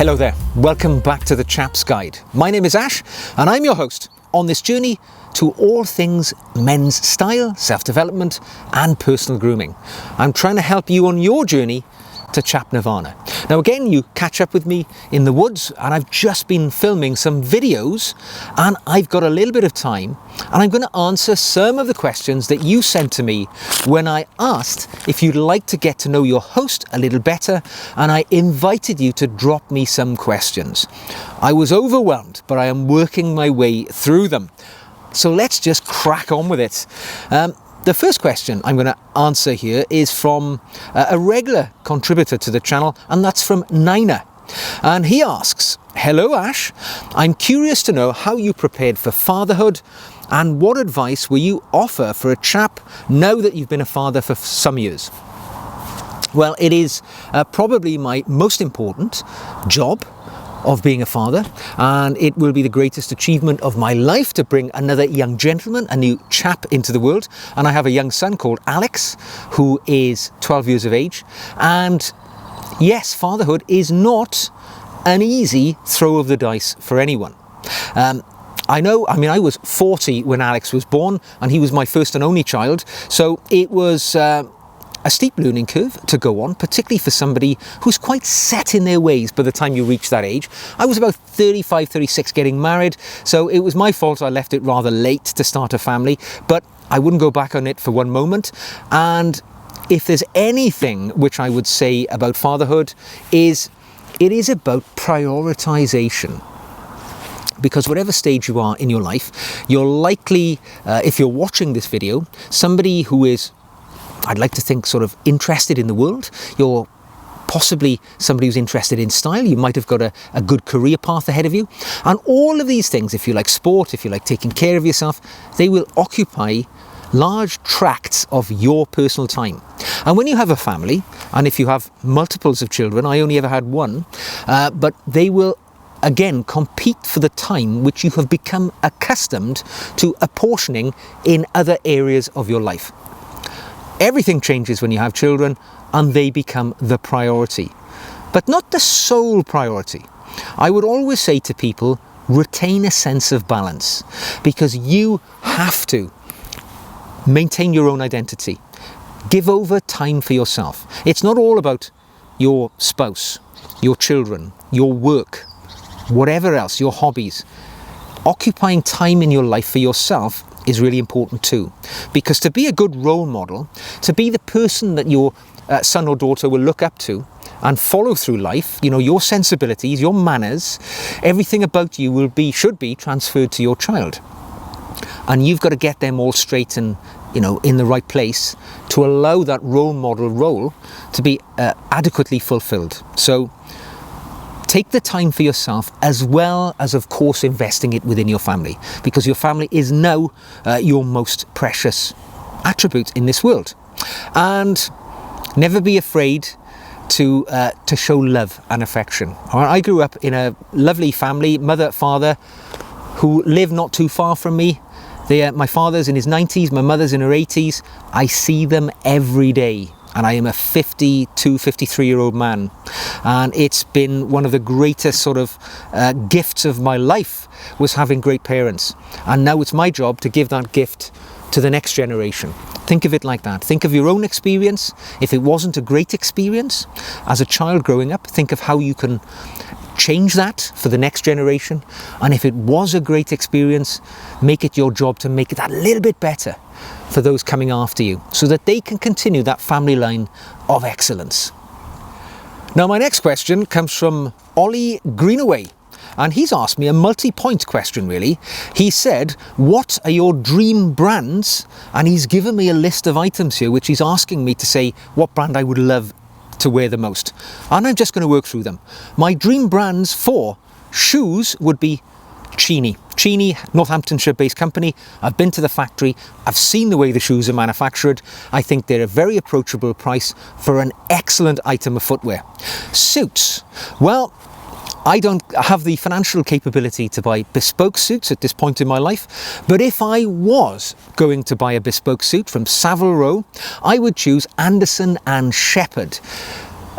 Hello there, welcome back to the Chap's Guide. My name is Ash and I'm your host on this journey to all things men's style, self-development and personal grooming. I'm trying to help you on your journey to Chap Nirvana. Now again, you catch up with me in the woods and I've just been filming some videos and I've got a little bit of time and I'm going to answer some of the questions that you sent to me when I asked if you'd like to get to know your host a little better, and I invited you to drop me some questions. I was overwhelmed, but I am working my way through them. So let's just crack on with it. The first question I'm going to answer here is from a regular contributor to the channel, and that's from Nina. And he asks, "Hello Ash, I'm curious to know how you prepared for fatherhood and what advice will you offer for a chap now that you've been a father for some years?" Well, it is probably my most important job of being a father, and it will be the greatest achievement of my life to bring another young gentleman, a new chap, into the world. And I have a young son called Alex, who is 12 years of age. And yes, fatherhood is not an easy throw of the dice for anyone. I was 40 when Alex was born, and he was my first and only child, so it was a steep learning curve to go on, particularly for somebody who's quite set in their ways by the time you reach that age. I was about 35, 36 getting married, so it was my fault I left it rather late to start a family, but I wouldn't go back on it for one moment. And if there's anything which I would say about fatherhood, is it is about prioritization. Because whatever stage you are in your life, you're likely, if you're watching this video, somebody who is, I'd like to think, sort of interested in the world. You're possibly somebody who's interested in style. You might have got a good career path ahead of you. And all of these things, if you like sport, if you like taking care of yourself, they will occupy large tracts of your personal time. And when you have a family, and if you have multiples of children, I only ever had one, but they will again compete for the time which you have become accustomed to apportioning in other areas of your life. Everything changes when you have children and they become the priority, but not the sole priority. I would always say to people, retain a sense of balance, because you have to maintain your own identity. Give over time for yourself. It's not all about your spouse, your children, your work, whatever else, your hobbies. Occupying time in your life for yourself is really important too, because to be a good role model, to be the person that your son or daughter will look up to and follow through life, you know, your sensibilities, your manners, everything about you should be transferred to your child. And you've got to get them all straight and, you know, in the right place to allow that role model role to be adequately fulfilled. So take the time for yourself, as well as, of course, investing it within your family, because your family is now your most precious attribute in this world. And never be afraid to show love and affection. I grew up in a lovely family, mother, father, who live not too far from me. My father's in his 90s, my mother's in her 80s. I see them every day. And I am a 52, 53-year-old man. And it's been one of the greatest sort of gifts of my life, was having great parents. And now it's my job to give that gift to the next generation. Think of it like that. Think of your own experience. If it wasn't a great experience as a child growing up, think of how you can change that for the next generation. And if it was a great experience, make it your job to make it a little bit better for those coming after you, so that they can continue that family line of excellence. Now, my next question comes from Ollie Greenaway, and he's asked me a multi-point question, really. He said, "What are your dream brands?" And he's given me a list of items here, which he's asking me to say what brand I would love to wear the most. And I'm just going to work through them. My dream brands for shoes would be Chini, Northamptonshire-based company. I've been to the factory. I've seen the way the shoes are manufactured. I think they're a very approachable price for an excellent item of footwear. Suits. Well, I don't have the financial capability to buy bespoke suits at this point in my life, but if I was going to buy a bespoke suit from Savile Row, I would choose Anderson and Shepherd.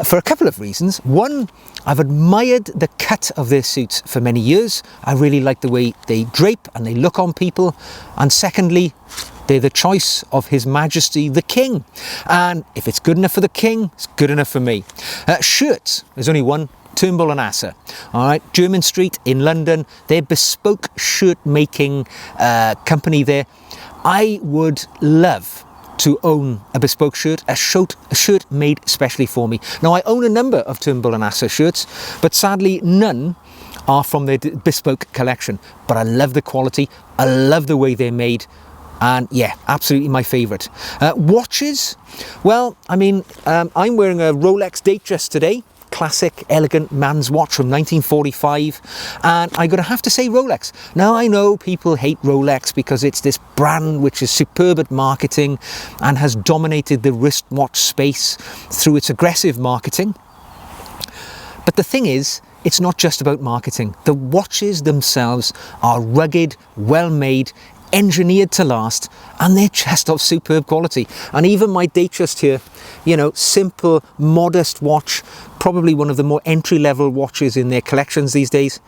for a couple of reasons. One, I've admired the cut of their suits for many years. I really like the way they drape and they look on people. And secondly, they're the choice of His Majesty the King. And if it's good enough for the King, it's good enough for me. Shirts, there's only one, Turnbull and Asser. All right, Jermyn Street in London, they're bespoke shirt making company there. I would love to own a bespoke shirt, a shirt made specially for me. Now, I own a number of Turnbull and Asser shirts, but sadly none are from their bespoke collection. But I love the quality, I love the way they're made, and yeah, absolutely my favourite. Watches, well, I mean, I'm wearing a Rolex Datejust today. Classic, elegant man's watch from 1945, and I'm going to have to say Rolex. Now, I know people hate Rolex because it's this brand which is superb at marketing and has dominated the wristwatch space through its aggressive marketing. But the thing is, it's not just about marketing. The watches themselves are rugged, well made, engineered to last, and they're just of superb quality. And even my Datejust here, you know, simple, modest watch, probably one of the more entry-level watches in their collections these days,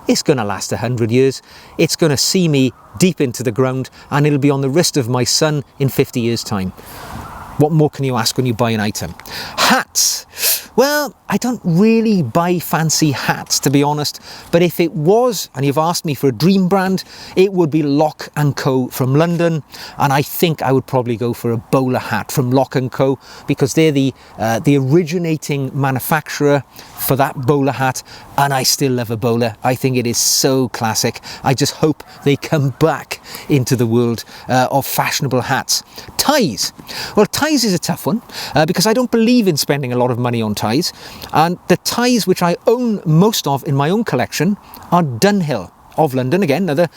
it's going to last 100 years. It's going to see me deep into the ground, and it'll be on the wrist of my son in 50 years' time. What more can you ask when you buy an item? Hats. Well, I don't really buy fancy hats, to be honest, but if it was, and you've asked me for a dream brand, it would be Lock & Co from London, and I think I would probably go for a bowler hat from Lock & Co, because they're the originating manufacturer for that bowler hat, and I still love a bowler. I think it is so classic. I just hope they come back into the world of fashionable hats. Ties. Well, ties is a tough one, because I don't believe in spending a lot of money on ties, and the ties which I own most of in my own collection are Dunhill of London, again another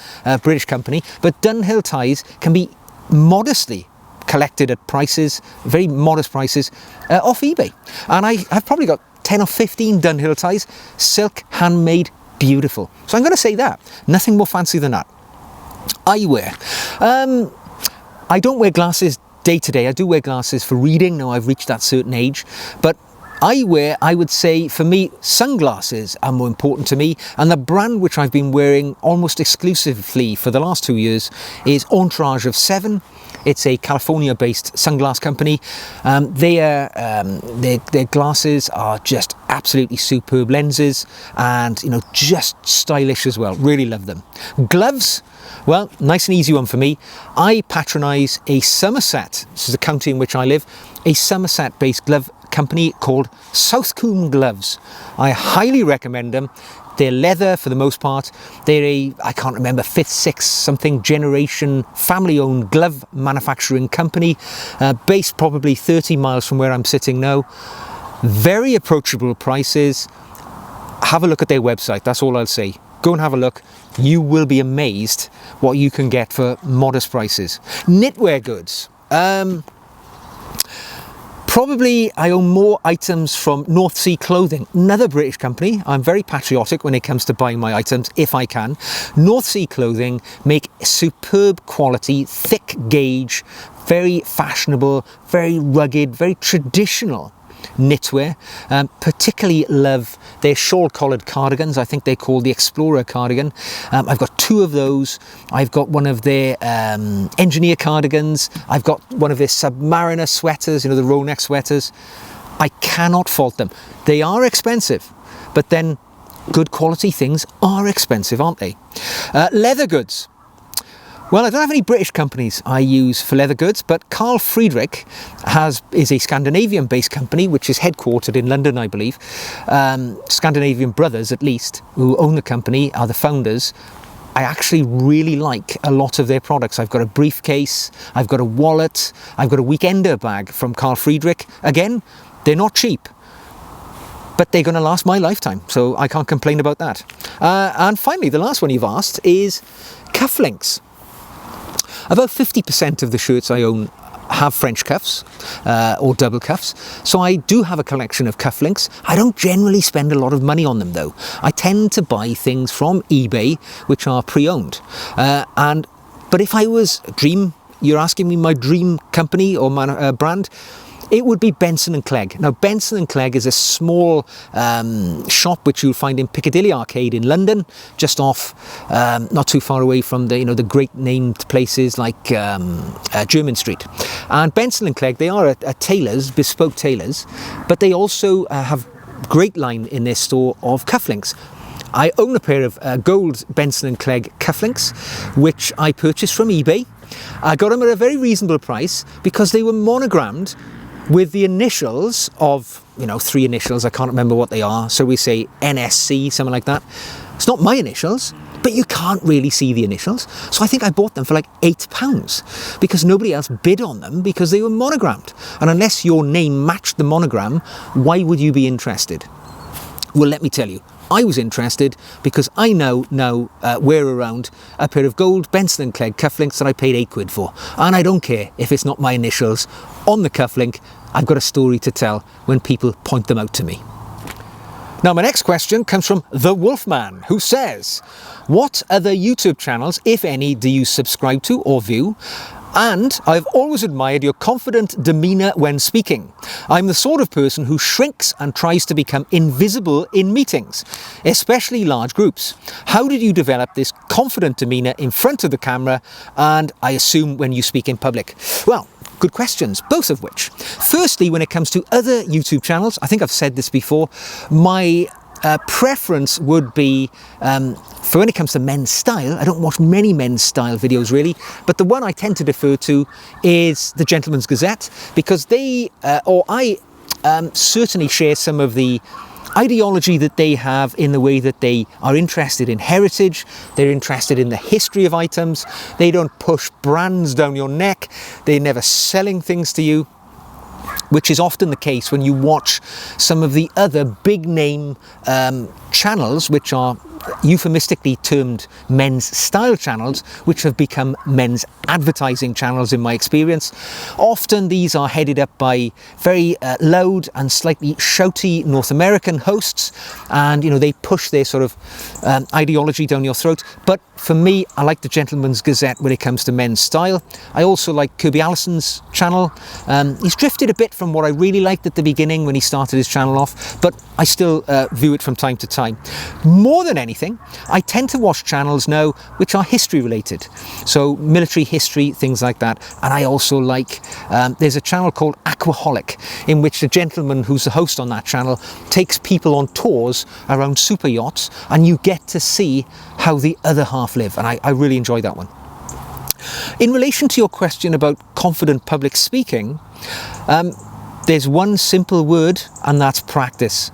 British company, but Dunhill ties can be modestly collected at prices, very modest prices, off eBay, and I've probably got 10 or 15 Dunhill ties, silk, handmade, beautiful. So I'm going to say that, nothing more fancy than that. Eyewear. I don't wear glasses day to day. I do wear glasses for reading. Now I've reached that certain age, but eyewear, I would say for me, sunglasses are more important to me, and the brand which I've been wearing almost exclusively for the last 2 years is Entourage of 7. It's a California-based sunglass company. Their glasses are just absolutely superb lenses, and you know, just stylish as well. Really love them. Gloves. Well, nice and easy one for me. I patronise a Somerset, this is the county in which I live, a Somerset-based glove company called Southcombe Gloves. I highly recommend them. They're leather for the most part. They're I can't remember, 5th, 6th, something generation family-owned glove manufacturing company, based probably 30 miles from where I'm sitting now. Very approachable prices. Have a look at their website, that's all I'll say. Go and have a look. You will be amazed what you can get for modest prices. Knitwear goods. Probably I own more items from North Sea Clothing, another British company. I'm very patriotic when it comes to buying my items, if I can. North Sea Clothing make superb quality, thick gauge, very fashionable, very rugged, very traditional knitwear. Particularly love their shawl-collared cardigans. I think they're called the Explorer cardigan. I've got 2 of those. I've got one of their engineer cardigans. I've got one of their Submariner sweaters, you know, the roll neck sweaters. I cannot fault them. They are expensive, but then good quality things are expensive, aren't they? Leather goods. Well, I don't have any British companies I use for leather goods, but Carl Friedrich is a Scandinavian-based company which is headquartered in London, I believe. Scandinavian brothers, at least, who own the company, are the founders. I actually really like a lot of their products. I've got a briefcase, I've got a wallet, I've got a weekender bag from Carl Friedrich. Again, they're not cheap, but they're going to last my lifetime, so I can't complain about that. And finally, the last one you've asked is cufflinks. About 50% of the shirts I own have French cuffs or double cuffs, so I do have a collection of cufflinks. I don't generally spend a lot of money on them though. I tend to buy things from eBay which are pre-owned, but if I was you're asking me my dream company or brand, it would be Benson and Clegg. Now, Benson and Clegg is a small shop which you'll find in Piccadilly Arcade in London, just off, not too far away from the, the great named places like Jermyn Street. And Benson and Clegg, they are a tailors, bespoke tailors, but they also have great line in their store of cufflinks. I own a pair of gold Benson and Clegg cufflinks, which I purchased from eBay. I got them at a very reasonable price because they were monogrammed with the initials of, 3 initials, I can't remember what they are, so we say NSC, something like that. It's not my initials, but you can't really see the initials. So I think I bought them for like £8 because nobody else bid on them because they were monogrammed. And unless your name matched the monogram, why would you be interested? Well, let me tell you, I was interested because I now wear around a pair of gold Benson and Clegg cufflinks that I paid £8 for. And I don't care if it's not my initials on the cufflink. I've got a story to tell when people point them out to me. Now, my next question comes from The Wolfman, who says, what other YouTube channels, if any, do you subscribe to or view? And I've always admired your confident demeanour when speaking. I'm the sort of person who shrinks and tries to become invisible in meetings, especially large groups. How did you develop this confident demeanour in front of the camera and I assume when you speak in public? Well, good questions, both of which. Firstly, when it comes to other YouTube channels, I think I've said this before, my preference would be, for when it comes to men's style, I don't watch many men's style videos really, but the one I tend to defer to is the Gentleman's Gazette, because they, I certainly share some of the ideology that they have in the way that they are interested in heritage, they're interested in the history of items, they don't push brands down your neck, they're never selling things to you, which is often the case when you watch some of the other big name channels, which are euphemistically termed men's style channels, which have become men's advertising channels in my experience. Often these are headed up by very loud and slightly shouty North American hosts, and they push their sort of ideology down your throat. But for me, I like the Gentleman's Gazette when it comes to men's style. I also like Kirby Allison's channel. He's drifted a bit from what I really liked at the beginning when he started his channel off, but I still view it from time to time. More than anything, I tend to watch channels now which are history related, so military history, things like that. And I also like, there's a channel called Aquaholic, in which the gentleman who's the host on that channel takes people on tours around super yachts, and you get to see how the other half live, and I really enjoy that one. In relation to your question about confident public speaking, there's one simple word, and that's practice.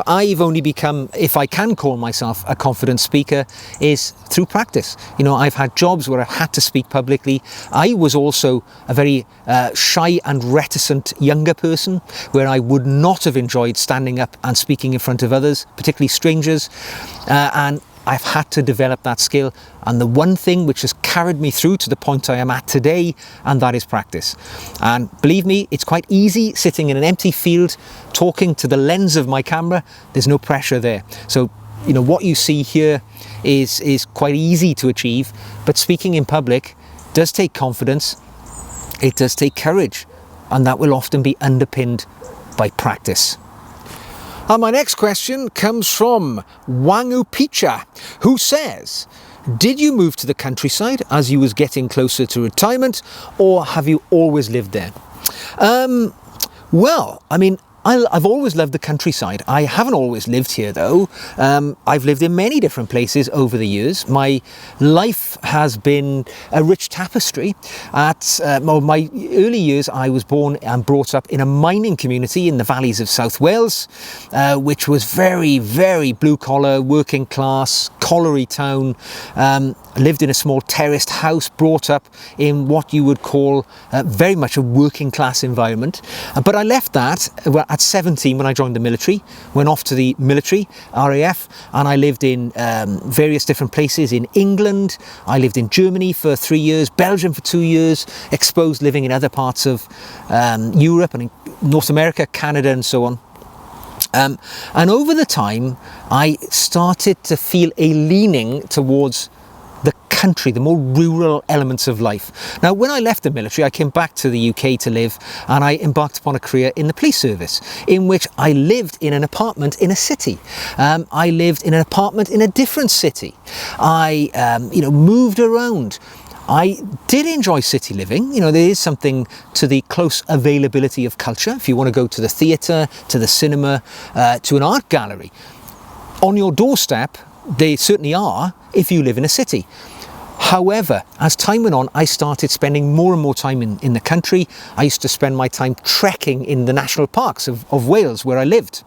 I've only become, if I can call myself a confident speaker, is through practice. I've had jobs where I've had to speak publicly. I was also a very shy and reticent younger person, where I would not have enjoyed standing up and speaking in front of others, particularly strangers, and I've had to develop that skill, and the one thing which has carried me through to the point I am at today, and that is practice. And believe me, it's quite easy sitting in an empty field talking to the lens of my camera. There's no pressure there. So what you see here is quite easy to achieve, but speaking in public does take confidence, it does take courage, and that will often be underpinned by practice. And my next question comes from Wangu Picha, who says, did you move to the countryside as you was getting closer to retirement, or have you always lived there? Well, I've always loved the countryside. I haven't always lived here though. I've lived in many different places over the years. My life has been a rich tapestry. At my early years, I was born and brought up in a mining community in the valleys of South Wales, which was very, very blue-collar, working class, colliery town. Lived in a small terraced house, brought up in what you would call very much a working class environment. But I left that at 17 when I joined the military, went off to the military, RAF, and I lived in various different places in England. I lived in Germany for 3 years, Belgium for 2 years, exposed living in other parts of Europe and in North America, Canada and so on. And over the time, I started to feel a leaning towards the country, the more rural elements of life. Now, when I left the military, I came back to the UK to live, and I embarked upon a career in the police service, in which I lived in an apartment in a city. I lived in an apartment in a different city. I, moved around. I did enjoy city living. There is something to the close availability of culture. If you want to go to the theatre, to the cinema, to an art gallery, on your doorstep, they certainly are if you live in a city. However, as time went on, I started spending more and more time in the country. I used to spend my time trekking in the national parks of Wales, where I lived.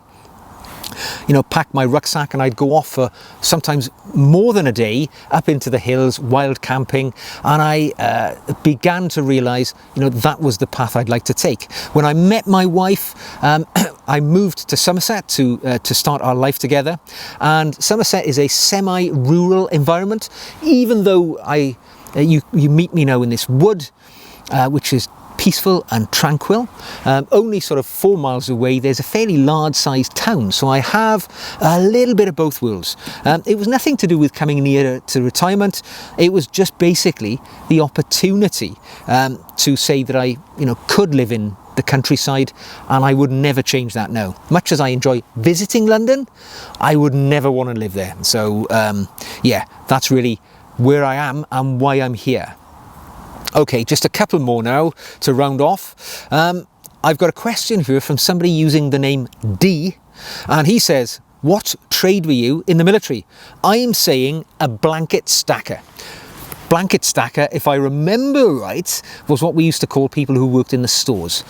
Pack my rucksack, and I'd go off for sometimes more than a day up into the hills, wild camping, and I began to realise, that was the path I'd like to take. When I met my wife, I moved to Somerset to start our life together, and Somerset is a semi-rural environment, even though you meet me now in this wood, which is peaceful and tranquil. Only sort of 4 miles away, there's a fairly large-sized town, so I have a little bit of both worlds. It was nothing to do with coming nearer to retirement. It was just basically the opportunity to say that I, could live in the countryside, and I would never change that now. Much as I enjoy visiting London, I would never want to live there. So, that's really where I am and why I'm here. Okay, just a couple more now to round off. I've got a question here from somebody using the name D, and he says, what trade were you in the military? I'm saying a blanket stacker. Blanket stacker, if I remember right, was what we used to call people who worked in the stores.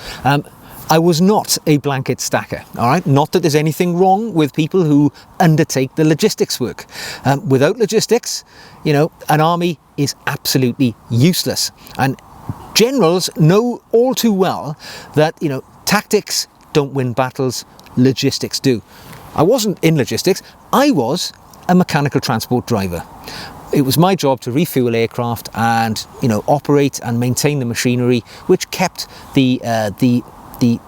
I was not a blanket stacker, all right? Not that there's anything wrong with people who undertake the logistics work. Without logistics, an army is absolutely useless. And generals know all too well that, tactics don't win battles, logistics do. I wasn't in logistics, I was a mechanical transport driver. It was my job to refuel aircraft and, operate and maintain the machinery, which kept the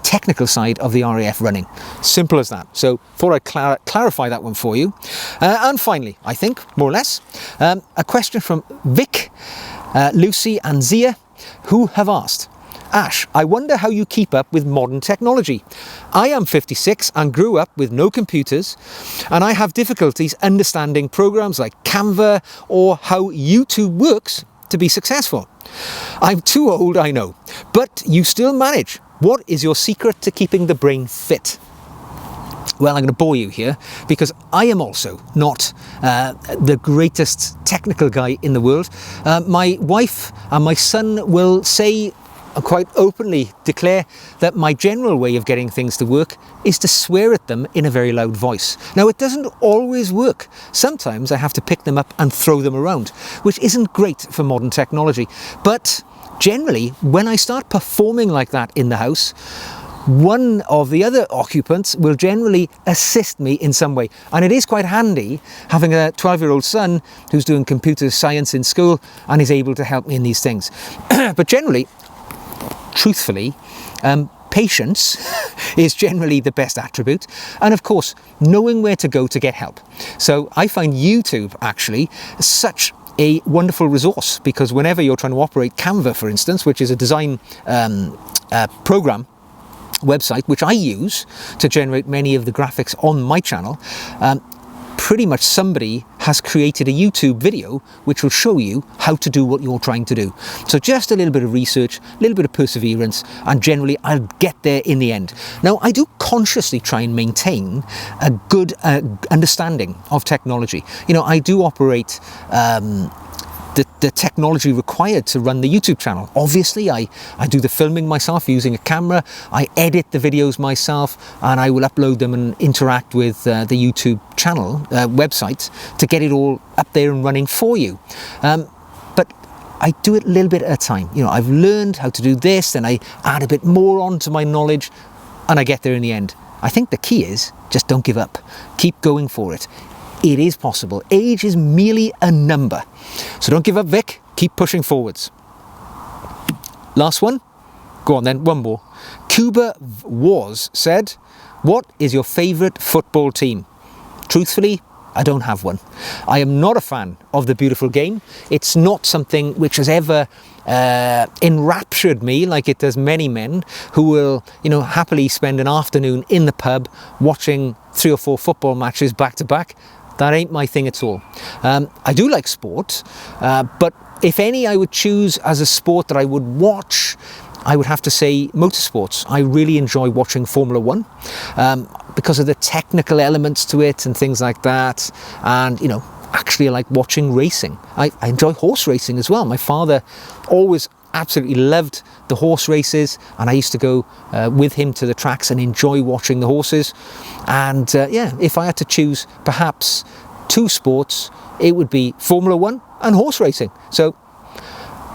technical side of the RAF running. Simple as that. So thought I'd clarify that one for you. And finally, I think, more or less, a question from Vic, Lucy and Zia, who have asked, Ash, I wonder how you keep up with modern technology. I am 56 and grew up with no computers, and I have difficulties understanding programs like Canva or how YouTube works to be successful. I'm too old, I know, but you still manage. What is your secret to keeping the brain fit? Well, I'm going to bore you here because I am also not the greatest technical guy in the world. My wife and my son will say, quite openly declare, that my general way of getting things to work is to swear at them in a very loud voice. Now, it doesn't always work. Sometimes I have to pick them up and throw them around, which isn't great for modern technology. But generally, when I start performing like that in the house, one of the other occupants will generally assist me in some way. And it is quite handy having a 12-year-old son who's doing computer science in school and is able to help me in these things. But generally, truthfully, patience is generally the best attribute, and of course knowing where to go to get help. So I find YouTube actually such a wonderful resource, because whenever you're trying to operate Canva, for instance, which is a design program website which I use to generate many of the graphics on my channel, pretty much somebody has created a YouTube video which will show you how to do what you're trying to do. So just a little bit of research, a little bit of perseverance, and generally I'll get there in the end. Now, I do consciously try and maintain a good understanding of technology. I do operate the technology required to run the YouTube channel. Obviously, I do the filming myself using a camera, I edit the videos myself, and I will upload them and interact with the YouTube channel website to get it all up there and running for you. But I do it a little bit at a time. I've learned how to do this, then I add a bit more onto my knowledge, and I get there in the end. I think the key is just don't give up. Keep going for it. It is possible. Age is merely a number. So don't give up, Vic. Keep pushing forwards. Last one? Go on then, one more. Cuba Was said, what is your favourite football team? Truthfully, I don't have one. I am not a fan of the beautiful game. It's not something which has ever enraptured me like it does many men who will, happily spend an afternoon in the pub watching 3 or 4 football matches back to back. That ain't my thing at all. I do like sport, but if any I would choose as a sport that I would watch, I would have to say motorsports. I really enjoy watching Formula 1 because of the technical elements to it and things like that. And, actually I like watching racing. I enjoy horse racing as well. My father always absolutely loved the horse races, and I used to go with him to the tracks and enjoy watching the horses. And if I had to choose perhaps 2 sports, it would be Formula 1 and horse racing. So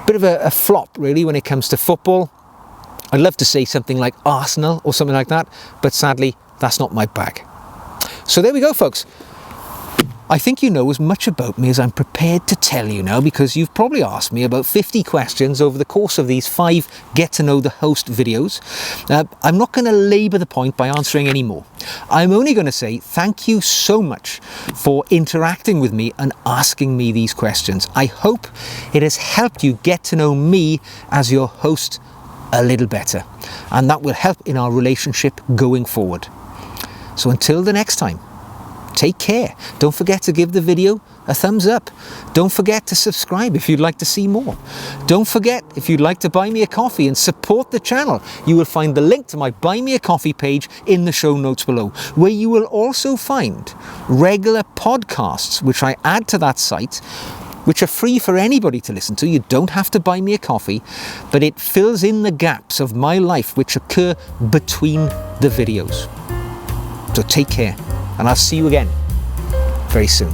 bit of a flop really when it comes to football. I'd love to say something like Arsenal or something like that, but sadly that's not my bag. So there we go, folks. I think you know as much about me as I'm prepared to tell you now, because you've probably asked me about 50 questions over the course of these 5 Get to Know the Host videos. I'm not going to labour the point by answering any more. I'm only going to say thank you so much for interacting with me and asking me these questions. I hope it has helped you get to know me as your host a little better, and that will help in our relationship going forward. So until the next time, take care. Don't forget to give the video a thumbs up. Don't forget to subscribe if you'd like to see more. Don't forget, if you'd like to buy me a coffee and support the channel, you will find the link to my Buy Me a Coffee page in the show notes below, where you will also find regular podcasts which I add to that site, which are free for anybody to listen to. You don't have to buy me a coffee, but it fills in the gaps of my life which occur between the videos. So take care, and I'll see you again very soon.